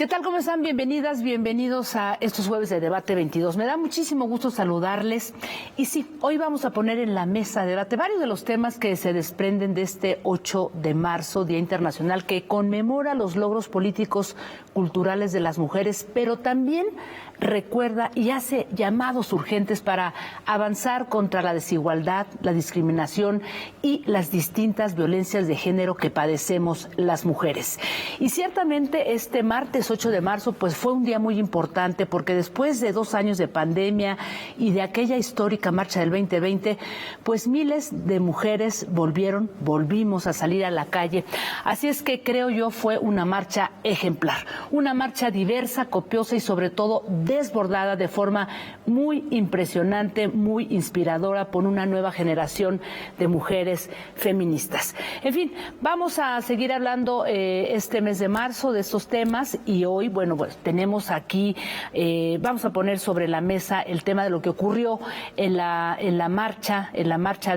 ¿Qué tal? ¿Cómo están? Bienvenidas, bienvenidos a estos jueves de Debate 22. Me da muchísimo gusto saludarles. Y sí, hoy vamos a poner en la mesa de debate varios de los temas que se desprenden de este 8 de marzo, Día Internacional, que conmemora los logros políticos, culturales de las mujeres, pero también recuerda y hace llamados urgentes para avanzar contra la desigualdad, la discriminación y las distintas violencias de género que padecemos las mujeres. Y ciertamente este martes 8 de marzo pues fue un día muy importante porque después de 2 años de pandemia y de aquella histórica marcha del 2020, pues miles de mujeres volvimos a salir a la calle. Así es que creo yo fue una marcha ejemplar, una marcha diversa, copiosa y sobre todo desbordada de forma muy impresionante, muy inspiradora por una nueva generación de mujeres feministas. En fin, vamos a seguir hablando este mes de marzo de estos temas y hoy, bueno, pues tenemos aquí, vamos a poner sobre la mesa el tema de lo que ocurrió en la marcha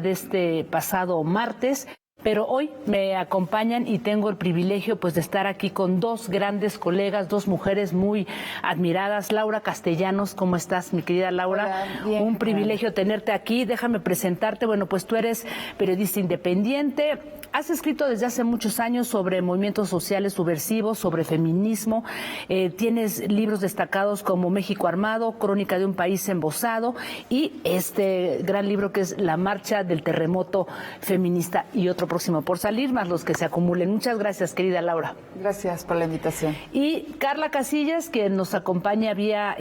de este pasado martes. Pero hoy me acompañan y tengo el privilegio pues de estar aquí con dos grandes colegas, dos mujeres muy admiradas. Laura Castellanos, ¿cómo estás, mi querida Laura? Hola, bien. Un privilegio tenerte aquí. Déjame presentarte. Bueno, pues tú eres periodista independiente. Has escrito desde hace muchos años sobre movimientos sociales subversivos, sobre feminismo. Tienes libros destacados como México Armado, Crónica de un país embosado y este gran libro que es La marcha del terremoto feminista y otro próximo por salir, más los que se acumulen. Muchas gracias, querida Laura. Gracias por la invitación. Y Carla Casillas, que nos acompaña vía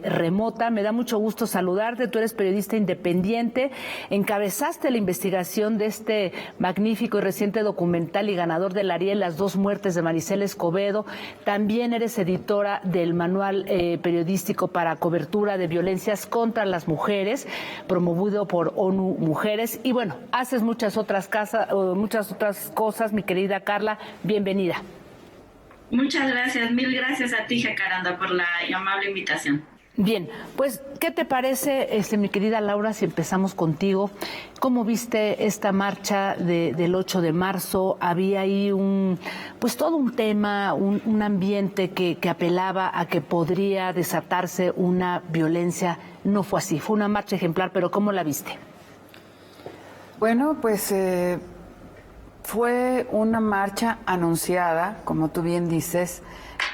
remota. Me da mucho gusto saludarte. Tú eres periodista independiente. Encabezaste la investigación de este magnífico y reciente documental y ganador del Ariel, Las dos muertes de Maricela Escobedo. También eres editora del manual periodístico para cobertura de violencias contra las mujeres, promovido por ONU Mujeres. Y bueno, haces muchas otras cosas, mi querida Carla. Bienvenida. Muchas gracias, mil gracias a ti, Jacaranda, por la amable invitación. Bien, pues, ¿qué te parece, mi querida Laura, si empezamos contigo? ¿Cómo viste esta marcha del 8 de marzo? Había ahí todo un tema, un ambiente que apelaba a que podría desatarse una violencia. No fue así, fue una marcha ejemplar, pero ¿cómo la viste? Bueno, pues fue una marcha anunciada, como tú bien dices,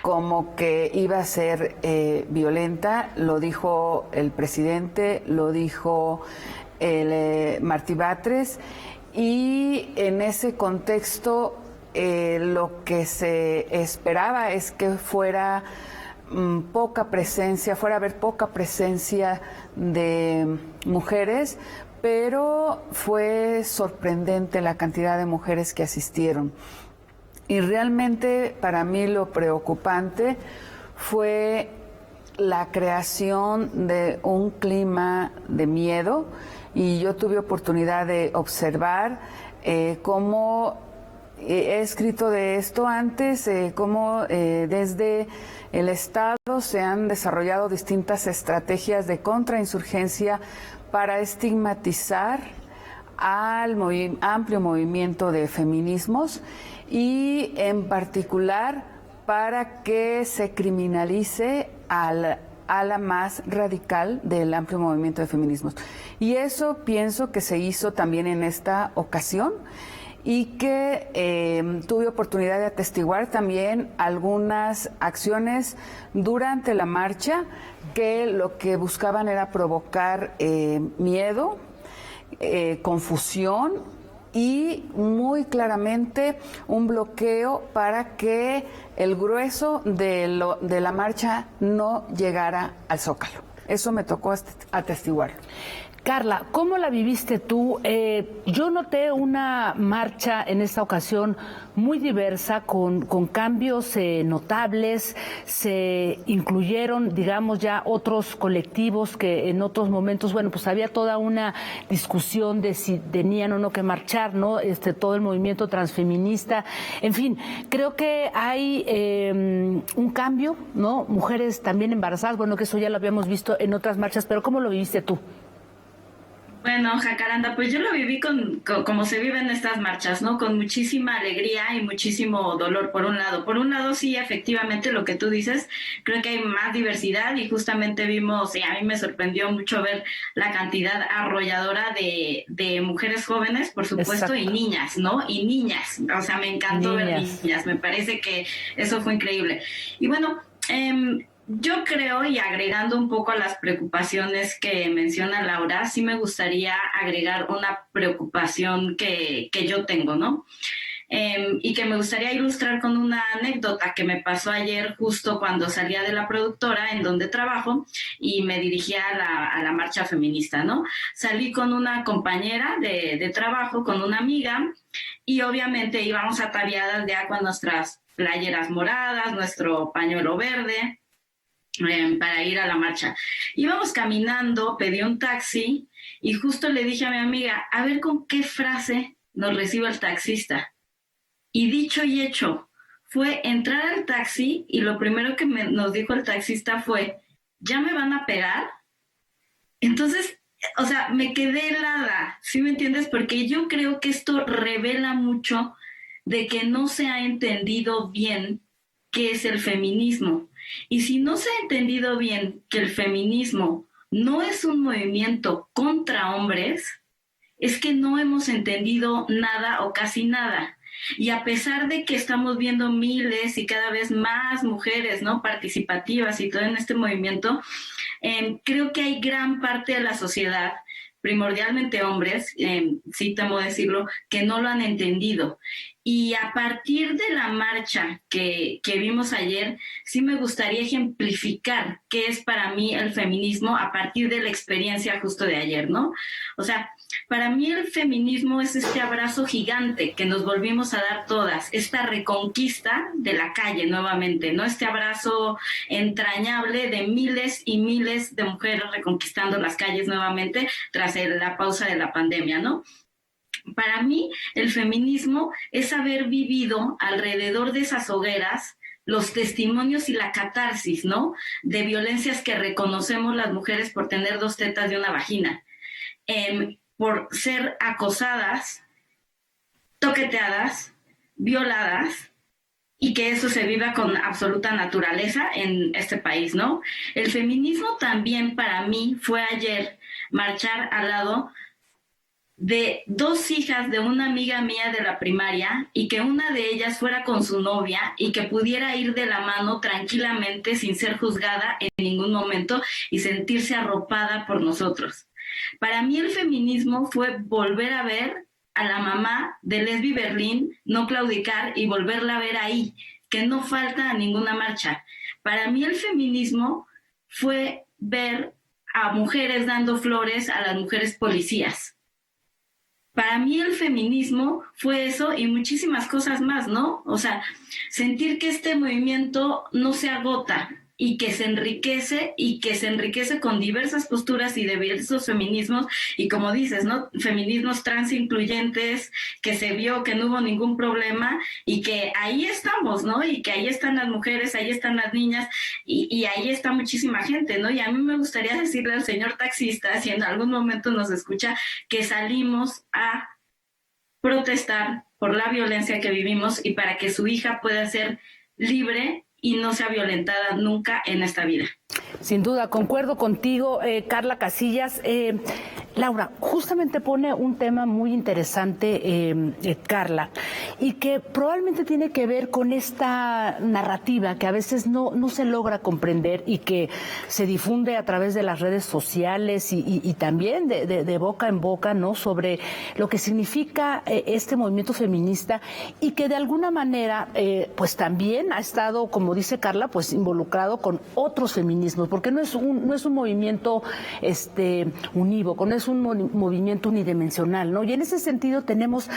como que iba a ser violenta. Lo dijo el presidente, lo dijo Martí Batres, y en ese contexto lo que se esperaba es que fuera fuera a haber poca presencia de mujeres, pero fue sorprendente la cantidad de mujeres que asistieron. Y realmente para mí lo preocupante fue la creación de un clima de miedo, y yo tuve oportunidad de observar cómo he escrito de esto antes, cómo desde el Estado se han desarrollado distintas estrategias de contrainsurgencia para estigmatizar al amplio movimiento de feminismos y en particular para que se criminalice al ala más radical del amplio movimiento de feminismos. Y eso pienso que se hizo también en esta ocasión, y que tuve oportunidad de atestiguar también algunas acciones durante la marcha que lo que buscaban era provocar miedo, confusión y muy claramente un bloqueo para que el grueso de la marcha no llegara al Zócalo. Eso me tocó atestiguar. Carla, ¿cómo la viviste tú? Yo noté una marcha en esta ocasión muy diversa, con cambios notables. Se incluyeron, digamos, ya otros colectivos que en otros momentos, bueno, pues había toda una discusión de si tenían o no que marchar, ¿no? Todo el movimiento transfeminista. En fin, creo que hay un cambio, ¿no? Mujeres también embarazadas, bueno, que eso ya lo habíamos visto en otras marchas, pero ¿cómo lo viviste tú? Bueno, Jacaranda, pues yo lo viví como se vive en estas marchas, ¿no? Con muchísima alegría y muchísimo dolor, por un lado. Por un lado, sí, efectivamente, lo que tú dices, creo que hay más diversidad y justamente vimos, y a mí me sorprendió mucho ver la cantidad arrolladora de mujeres jóvenes, por supuesto, Exacto. y niñas, ¿no? Y niñas, o sea, me encantó ver Niñas. niñas, me parece que eso fue increíble. Y bueno, yo creo, y agregando un poco a las preocupaciones que menciona Laura, sí me gustaría agregar una preocupación que yo tengo, ¿no? Y que me gustaría ilustrar con una anécdota que me pasó ayer justo cuando salía de la productora en donde trabajo y me dirigía a la marcha feminista, ¿no? Salí con una compañera de trabajo, con una amiga, y obviamente íbamos ataviadas ya con nuestras playeras moradas, nuestro pañuelo verde, para ir a la marcha. Íbamos caminando, pedí un taxi y justo le dije a mi amiga, a ver con qué frase nos recibe el taxista. Y dicho y hecho, fue entrar al taxi y lo primero que nos dijo el taxista fue, ¿ya me van a pegar? Entonces, o sea, me quedé helada, ¿sí me entiendes? Porque yo creo que esto revela mucho de que no se ha entendido bien qué es el feminismo. Y si no se ha entendido bien que el feminismo no es un movimiento contra hombres, es que no hemos entendido nada o casi nada. Y a pesar de que estamos viendo miles y cada vez más mujeres, ¿no?, participativas y todo en este movimiento, creo que hay gran parte de la sociedad, primordialmente hombres, sí temo decirlo, que no lo han entendido. Y a partir de la marcha que vimos ayer, sí me gustaría ejemplificar qué es para mí el feminismo a partir de la experiencia justo de ayer, ¿no? O sea, para mí el feminismo es este abrazo gigante que nos volvimos a dar todas, esta reconquista de la calle nuevamente, ¿no? Este abrazo entrañable de miles y miles de mujeres reconquistando las calles nuevamente tras la pausa de la pandemia, ¿no? Para mí, el feminismo es haber vivido alrededor de esas hogueras los testimonios y la catarsis, ¿no?, de violencias que reconocemos las mujeres por tener 2 tetas y una vagina, por ser acosadas, toqueteadas, violadas, y que eso se viva con absoluta naturaleza en este país, ¿no? El feminismo también para mí fue ayer marchar al lado de 2 hijas de una amiga mía de la primaria y que una de ellas fuera con su novia y que pudiera ir de la mano tranquilamente sin ser juzgada en ningún momento y sentirse arropada por nosotros. Para mí el feminismo fue volver a ver a la mamá de Lesbi Berlín, no claudicar y volverla a ver ahí, que no falta a ninguna marcha. Para mí el feminismo fue ver a mujeres dando flores a las mujeres policías. Para mí el feminismo fue eso y muchísimas cosas más, ¿no? O sea, sentir que este movimiento no se agota y que se enriquece con diversas posturas y diversos feminismos y, como dices, ¿no?, feminismos trans incluyentes, que se vio que no hubo ningún problema y que ahí estamos, ¿no? Y que ahí están las mujeres, ahí están las niñas y ahí está muchísima gente, ¿no? Y a mí me gustaría decirle al señor taxista, si en algún momento nos escucha, que salimos a protestar por la violencia que vivimos y para que su hija pueda ser libre y no sea violentada nunca en esta vida. Sin duda, concuerdo contigo, Carla Casillas. Laura, justamente pone un tema muy interesante, Carla, y que probablemente tiene que ver con esta narrativa que a veces no se logra comprender y que se difunde a través de las redes sociales y también de boca en boca, ¿no?, sobre lo que significa este movimiento feminista y que de alguna manera, pues también ha estado, como dice Carla, pues involucrado con otros feminismos, porque no es un movimiento unívoco, no es un movimiento unidimensional, ¿no? Y en ese sentido tenemos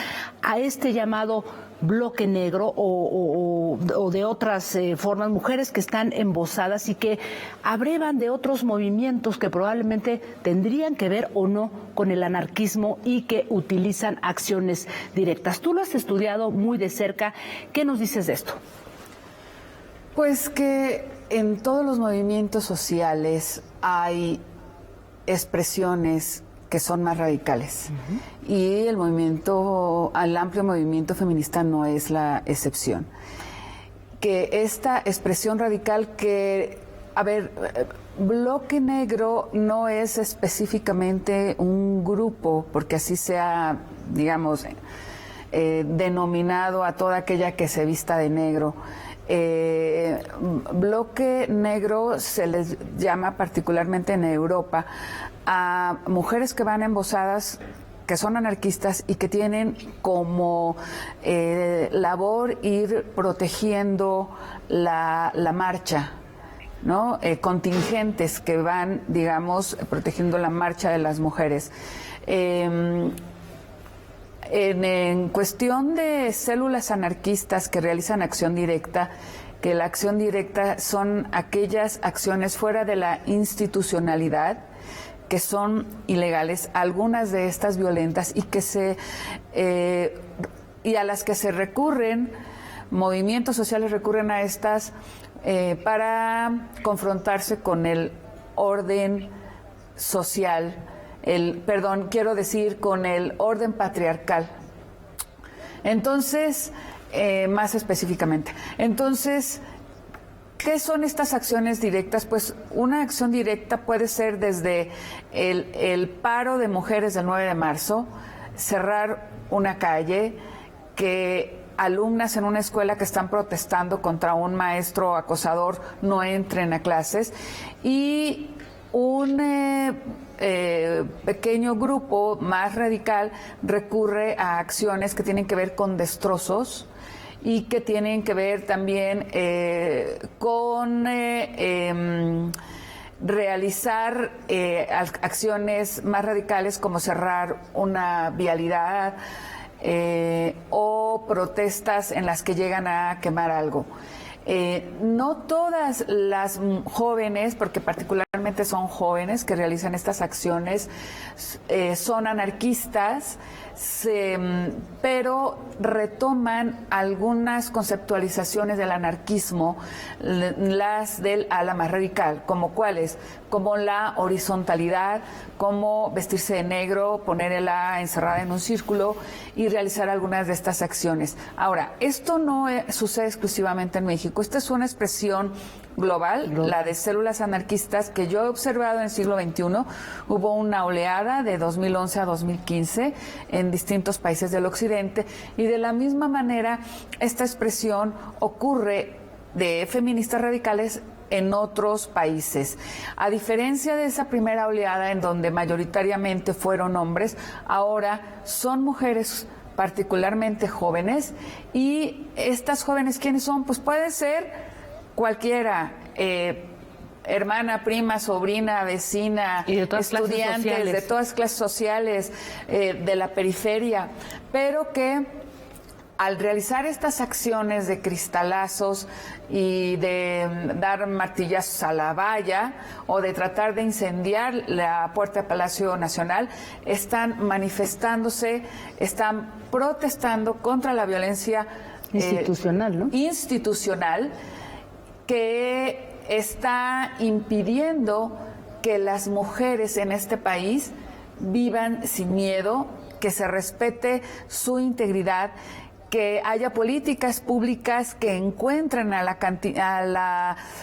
a este llamado bloque negro o de otras formas, mujeres que están embosadas y que abrevan de otros movimientos que probablemente tendrían que ver o no con el anarquismo y que utilizan acciones directas. Tú lo has estudiado muy de cerca. ¿Qué nos dices de esto? Pues que en todos los movimientos sociales hay expresiones que son más radicales. Y el amplio movimiento feminista no es la excepción. Que esta expresión radical Bloque Negro no es específicamente un grupo, porque así sea, digamos, denominado a toda aquella que se vista de negro. Bloque Negro se les llama particularmente en Europa a mujeres que van embosadas, que son anarquistas y que tienen como labor ir protegiendo la marcha, ¿no? Contingentes que van, digamos, protegiendo la marcha de las mujeres. En cuestión de células anarquistas que realizan acción directa, que la acción directa son aquellas acciones fuera de la institucionalidad que son ilegales, algunas de estas violentas y y a las que se recurren, movimientos sociales recurren a estas para confrontarse con el orden social, con el orden patriarcal. Entonces, más específicamente. Entonces, ¿qué son estas acciones directas? Pues una acción directa puede ser desde el paro de mujeres del 9 de marzo, cerrar una calle, que alumnas en una escuela que están protestando contra un maestro acosador no entren a clases, y un pequeño grupo más radical recurre a acciones que tienen que ver con destrozos y que tienen que ver también con realizar acciones más radicales como cerrar una vialidad o protestas en las que llegan a quemar algo. No todas las jóvenes, porque particularmente son jóvenes que realizan estas acciones, son anarquistas, pero retoman algunas conceptualizaciones del anarquismo, las del ala más radical, como cuáles, como la horizontalidad, como vestirse de negro, ponerla encerrada en un círculo y realizar algunas de estas acciones. Ahora, esto no sucede exclusivamente en México, esta es una expresión global, la de células anarquistas que yo he observado en el siglo XXI. Hubo una oleada de 2011 a 2015 en distintos países del occidente, y de la misma manera esta expresión ocurre de feministas radicales en otros países. A diferencia de esa primera oleada en donde mayoritariamente fueron hombres, ahora son mujeres particularmente jóvenes, y estas jóvenes, ¿quiénes son? Pues puede ser cualquiera, hermana, prima, sobrina, vecina, estudiantes de todas clases sociales, de la periferia, pero que al realizar estas acciones de cristalazos y de dar martillazos a la valla o de tratar de incendiar la puerta del Palacio Nacional, están manifestándose, están protestando contra la violencia institucional, ¿no? Institucional, que está impidiendo que las mujeres en este país vivan sin miedo, que se respete su integridad, que haya políticas públicas que encuentren a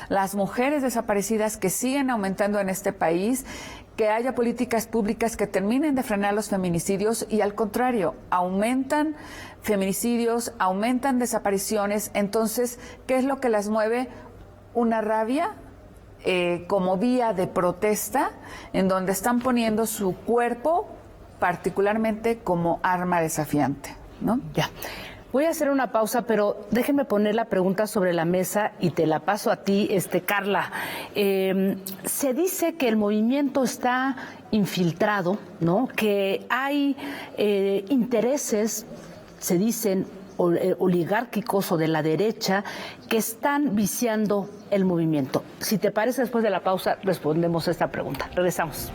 las mujeres desaparecidas, que siguen aumentando en este país, que haya políticas públicas que terminen de frenar los feminicidios, y al contrario, aumentan feminicidios, aumentan desapariciones. Entonces, ¿qué es lo que las mueve? Una rabia como vía de protesta, en donde están poniendo su cuerpo particularmente como arma desafiante, ¿no? Ya. Voy a hacer una pausa, pero déjenme poner la pregunta sobre la mesa y te la paso a ti, Carla. Se dice que el movimiento está infiltrado, ¿no? Que hay intereses, se dicen, oligárquicos o de la derecha, que están viciando el movimiento. Si te parece, después de la pausa respondemos a esta pregunta. Regresamos.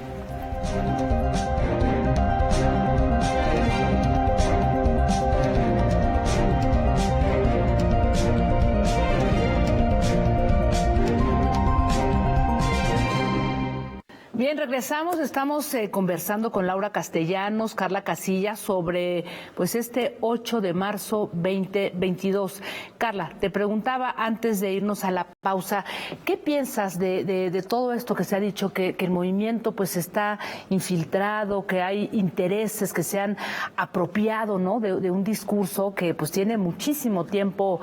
Bien, regresamos. Estamos conversando con Laura Castellanos, Carla Casillas, sobre pues este 8 de marzo 2022. Carla, te preguntaba antes de irnos a la pausa, ¿qué piensas de todo esto que se ha dicho, que el movimiento pues está infiltrado, que hay intereses que se han apropiado, ¿no?, de un discurso que pues tiene muchísimo tiempo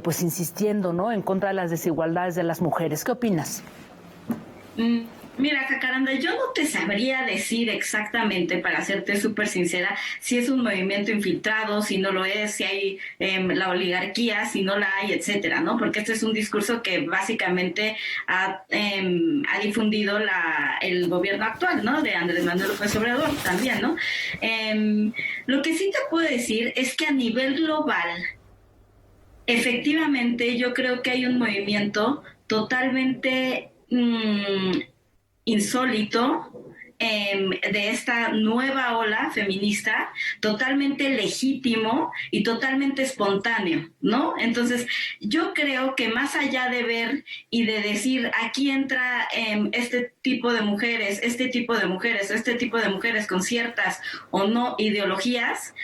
pues insistiendo, ¿no?, en contra de las desigualdades de las mujeres? ¿Qué opinas? Mira, Jacaranda, yo no te sabría decir exactamente, para serte súper sincera, si es un movimiento infiltrado, si no lo es, si hay la oligarquía, si no la hay, etcétera, ¿no? Porque este es un discurso que básicamente ha difundido el gobierno actual, ¿no? De Andrés Manuel López Obrador también, ¿no? Lo que sí te puedo decir es que a nivel global, efectivamente, yo creo que hay un movimiento totalmente insólito de esta nueva ola feminista, totalmente legítimo y totalmente espontáneo, ¿no? Entonces, yo creo que más allá de ver y de decir, aquí entra este tipo de mujeres, este tipo de mujeres, este tipo de mujeres con ciertas o no ideologías,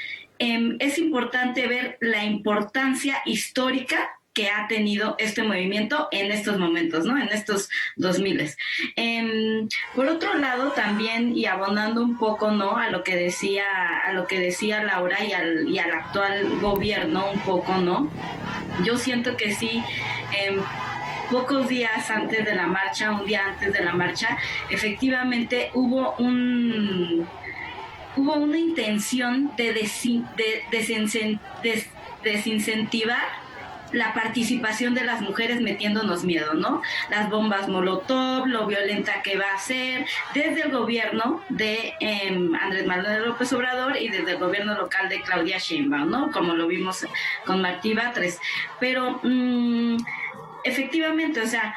es importante ver la importancia histórica que ha tenido este movimiento en estos momentos, ¿no? En estos 2000. Por otro lado, también, y abonando un poco, ¿no?, a lo que decía Laura y al actual gobierno un poco, ¿no? Yo siento que sí, pocos días antes de la marcha, un día antes de la marcha, efectivamente hubo una intención de desincentivar la participación de las mujeres, metiéndonos miedo, ¿no? Las bombas Molotov, lo violenta que va a ser, desde el gobierno de Andrés Manuel López Obrador y desde el gobierno local de Claudia Sheinbaum, ¿no? Como lo vimos con Martí Batres. Pero efectivamente, o sea,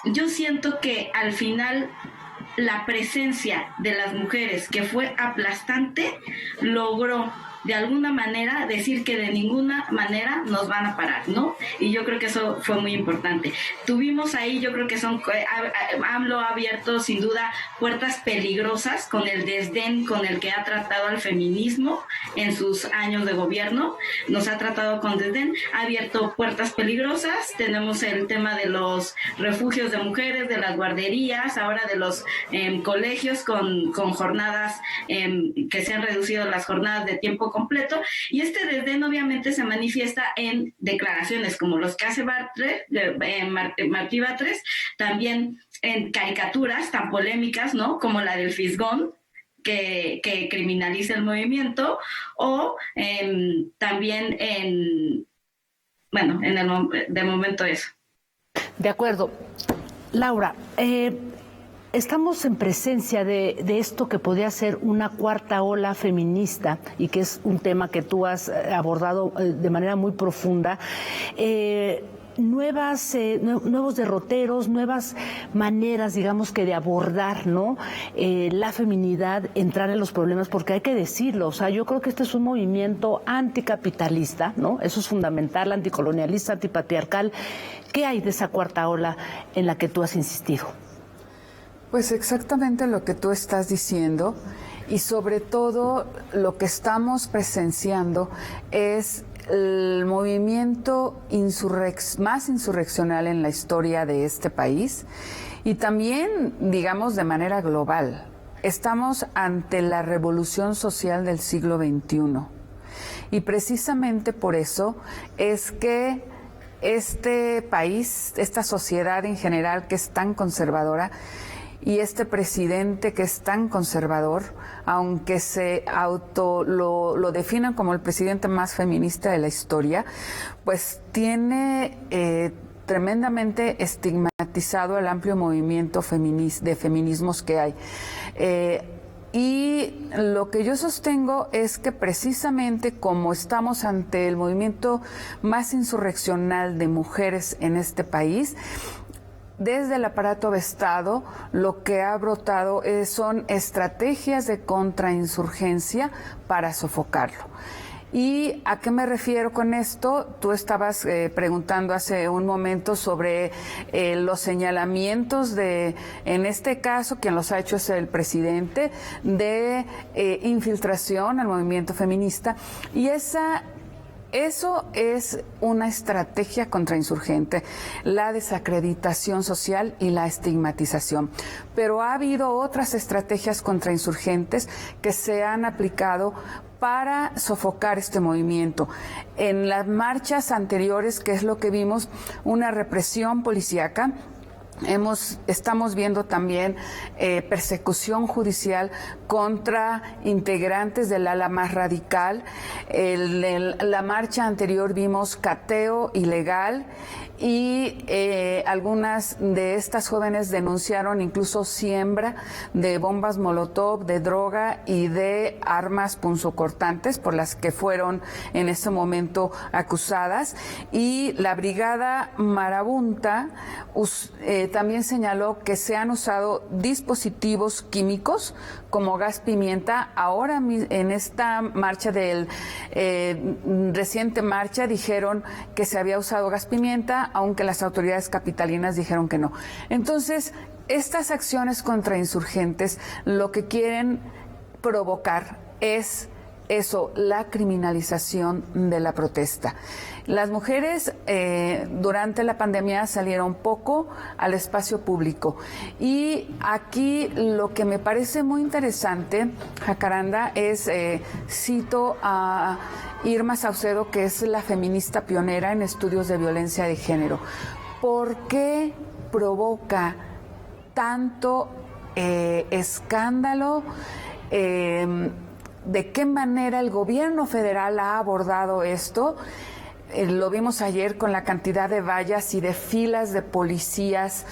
yo siento que al final la presencia de las mujeres, que fue aplastante, logró de alguna manera decir que de ninguna manera nos van a parar, ¿no? Y yo creo que eso fue muy importante. Tuvimos ahí, yo creo que AMLO ha abierto sin duda puertas peligrosas con el desdén con el que ha tratado al feminismo en sus años de gobierno. Nos ha tratado con desdén, ha abierto puertas peligrosas. Tenemos el tema de los refugios de mujeres, de las guarderías, ahora de los colegios con jornadas que se han reducido las jornadas de tiempo completo, y este desdén obviamente se manifiesta en declaraciones como los que hace Martí Batres, también en caricaturas tan polémicas, ¿no?, como la del Fisgón, que criminaliza el movimiento, o también de momento eso. De acuerdo. Laura, estamos en presencia de esto que podría ser una cuarta ola feminista, y que es un tema que tú has abordado de manera muy profunda. Nuevos derroteros, nuevas maneras, digamos, que de abordar, ¿no?, la feminidad, entrar en los problemas, porque hay que decirlo, o sea, yo creo que este es un movimiento anticapitalista, ¿no? Eso es fundamental, anticolonialista, antipatriarcal. ¿Qué hay de esa cuarta ola en la que tú has insistido? Pues exactamente lo que tú estás diciendo, y sobre todo lo que estamos presenciando es el movimiento más insurreccional en la historia de este país, y también, digamos, de manera global. Estamos ante la revolución social del siglo XXI, y precisamente por eso es que este país, esta sociedad en general que es tan conservadora, y este presidente que es tan conservador, aunque lo definan como el presidente más feminista de la historia, pues tiene tremendamente estigmatizado el amplio movimiento de feminismos que hay. Y lo que yo sostengo es que precisamente como estamos ante el movimiento más insurreccional de mujeres en este país, desde el aparato de Estado, lo que ha brotado son estrategias de contrainsurgencia para sofocarlo. ¿Y a qué me refiero con esto? Tú estabas preguntando hace un momento sobre los señalamientos en este caso, quien los ha hecho es el presidente, de infiltración al movimiento feminista. Y eso es una estrategia contrainsurgente, la desacreditación social y la estigmatización. Pero ha habido otras estrategias contrainsurgentes que se han aplicado para sofocar este movimiento. En las marchas anteriores, que es lo que vimos, una represión policíaca. Estamos viendo también persecución judicial contra integrantes del ala más radical. La marcha anterior vimos cateo ilegal y algunas de estas jóvenes denunciaron incluso siembra de bombas molotov, de droga y de armas punzocortantes por las que fueron en ese momento acusadas. Y la brigada marabunta también señaló que se han usado dispositivos químicos como gas pimienta. Ahora en esta marcha reciente marcha dijeron que se había usado gas pimienta, aunque las autoridades capitalinas dijeron que no. Entonces, estas acciones contrainsurgentes lo que quieren provocar es eso, la criminalización de la protesta. Las mujeres durante la pandemia salieron poco al espacio público y aquí lo que me parece muy interesante, Jacaranda, es, cito a Irma Saucedo, que es la feminista pionera en estudios de violencia de género. ¿Por qué provoca tanto escándalo? ¿De qué manera el gobierno federal ha abordado esto? Lo vimos ayer con la cantidad de vallas y de filas de policías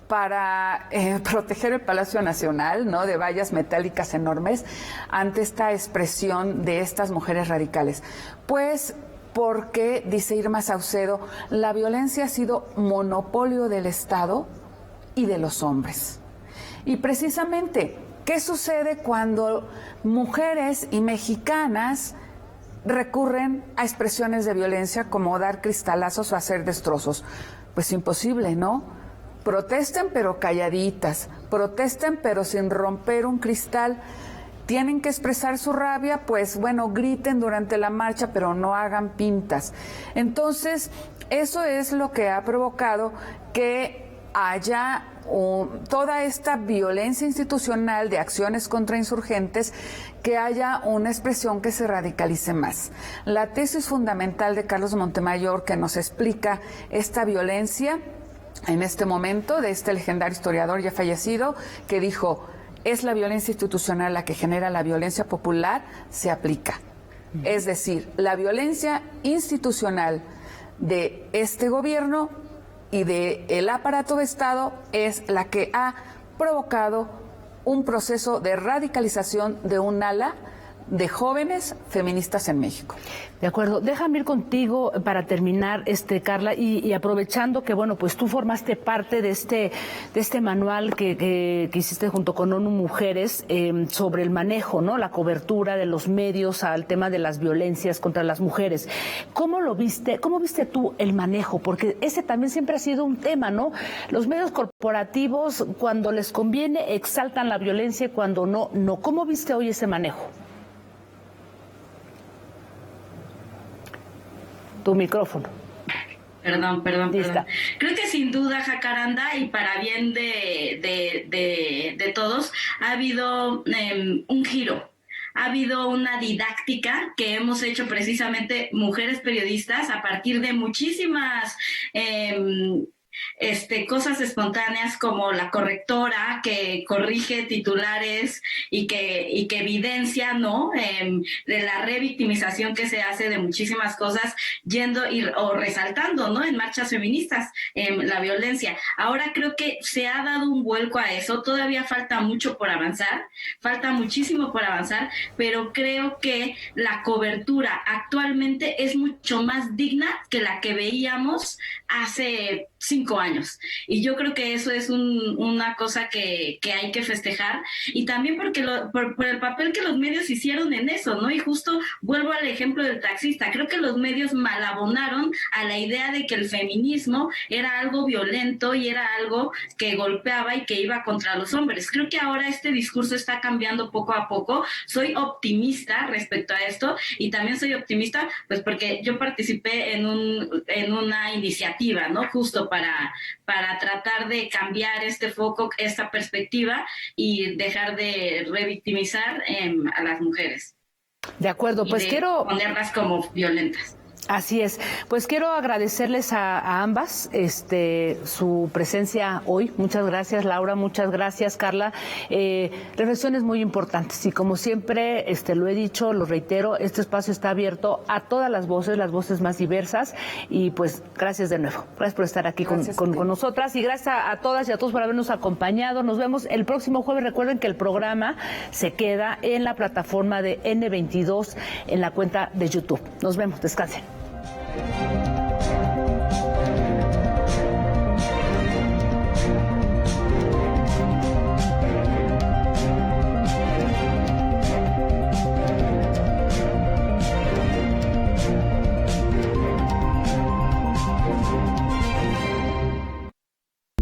para proteger el Palacio Nacional, ¿no? De vallas metálicas enormes ante esta expresión de estas mujeres radicales. Pues porque, dice Irma Saucedo, la violencia ha sido monopolio del Estado y de los hombres. Y precisamente, ¿qué sucede cuando mujeres y mexicanas recurren a expresiones de violencia como dar cristalazos o hacer destrozos? Pues imposible, ¿no? Protesten pero calladitas, protesten pero sin romper un cristal. Tienen que expresar su rabia, pues bueno, griten durante la marcha, pero no hagan pintas. Entonces, eso es lo que ha provocado que haya toda esta violencia institucional de acciones contrainsurgentes, que haya una expresión que se radicalice más. La tesis fundamental de Carlos Montemayor, que nos explica esta violencia en este momento, de este legendario historiador ya fallecido, que dijo: es la violencia institucional la que genera la violencia popular, se aplica. Es decir, la violencia institucional de este gobierno y del aparato de Estado es la que ha provocado un proceso de radicalización de un ala de jóvenes feministas en México. De acuerdo. Déjame ir contigo para terminar, Carla, y aprovechando que, bueno, pues tú formaste parte de este manual que hiciste junto con ONU Mujeres sobre el manejo, ¿no? La cobertura de los medios al tema de las violencias contra las mujeres. ¿Cómo lo viste? ¿Cómo viste tú el manejo? Porque ese también siempre ha sido un tema, ¿no? Los medios corporativos, cuando les conviene, exaltan la violencia y cuando no, no. ¿Cómo viste hoy ese manejo? Tu micrófono. Perdón. Creo que sin duda, Jacaranda, y para bien de todos, ha habido un giro. Ha habido una didáctica que hemos hecho precisamente mujeres periodistas a partir de muchísimas cosas espontáneas, como la correctora que corrige titulares y que evidencia, ¿no? De la revictimización que se hace de muchísimas cosas, o resaltando, ¿no? En marchas feministas, la violencia. Ahora creo que se ha dado un vuelco a eso. Todavía falta mucho por avanzar, falta muchísimo por avanzar, pero creo que la cobertura actualmente es mucho más digna que la que veíamos hace 5 5 años. Y yo creo que eso es una cosa que hay que festejar, y también porque por el papel que los medios hicieron en eso, ¿no? Y justo vuelvo al ejemplo del taxista. Creo que los medios malabonaron a la idea de que el feminismo era algo violento y era algo que golpeaba y que iba contra los hombres. Creo que ahora este discurso está cambiando poco a poco. Soy optimista respecto a esto, y también soy optimista pues porque yo participé en una iniciativa, ¿no? Justo para tratar de cambiar este foco, esta perspectiva, y dejar de revictimizar a las mujeres. De acuerdo, pues quiero ponerlas como violentas. Así es. Pues quiero agradecerles a ambas su presencia hoy. Muchas gracias, Laura. Muchas gracias, Carla. Reflexiones muy importantes. Y como siempre, lo he dicho, lo reitero, este espacio está abierto a todas las voces más diversas. Y pues gracias de nuevo. Gracias por estar aquí con nosotras. Y gracias a todas y a todos por habernos acompañado. Nos vemos el próximo jueves. Recuerden que el programa se queda en la plataforma de N22 en la cuenta de YouTube. Nos vemos. Descansen.